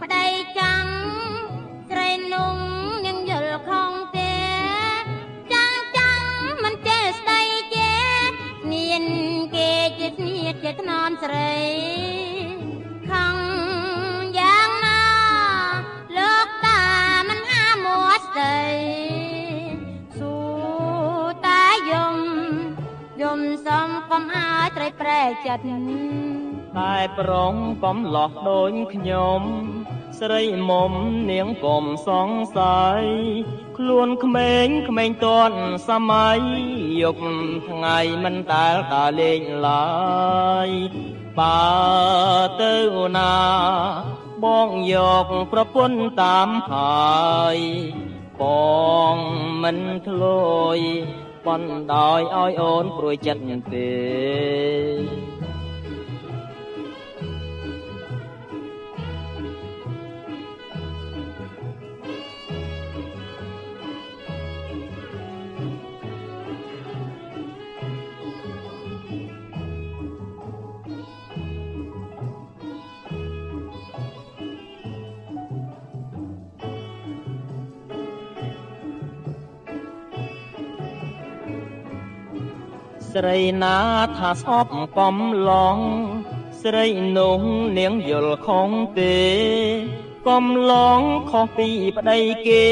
ប្តីចាំងស្រីនុំនាងយល់ខំទេចាំងមិនចេះស្ដីចេមានគេជាស្នៀតជាថ្នមស្រីខំយ៉ាងណាលោកតាមិនហាមាត់ស្ដីស៊ូតាយំសំកុំឲ្យត្រីប្រែចិត្តតែប្រុងកុំលោះដូចខ្ញុំស្រីមុំនាងកុំសង្ស័យខ្លួនក្មេងទាន់សម័យយកថ្ងៃមិនដែលដើរលេងឡើយបើទៅណាបងយកប្រពន្ធតាមហើយបងមិនធ្លយប៉ុន្តែឲ្យអូនព្រួយចិត្តទេស្រីណាថាស្អប់កំឡងស្រីនោះនាងយល់ខុសទេកំឡងខុសពីប្តីគេ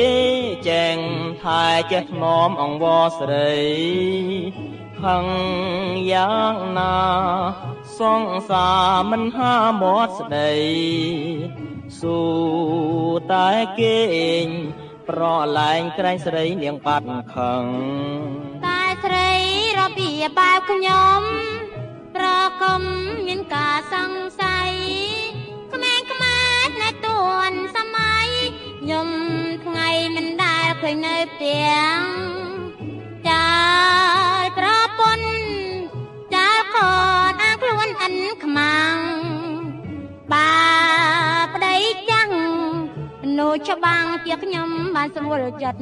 ចែងថែចេះថ្នមអង្វរស្រីខឹងយ៉ាងណាសង្សារមិនហាមាត់ស្ដីស៊ូតែគេប្រឡែងក្រែងស្រីនាងបាត់ខឹងតែស្រីរបៀបបែបខ្ញុំប្រកុំមានការសង្ស័យក្មេងណែទួនសម័យខ្ញុំថ្ងៃមិនដែលឃើញនៅផ្ទះចាលប្រពន្ធចាលខនអាខ្លួនអិនខ្មាំងបាប្តីចាំងនោះច្បាំងជាខ្ញុំបានស្រួលចិត្ត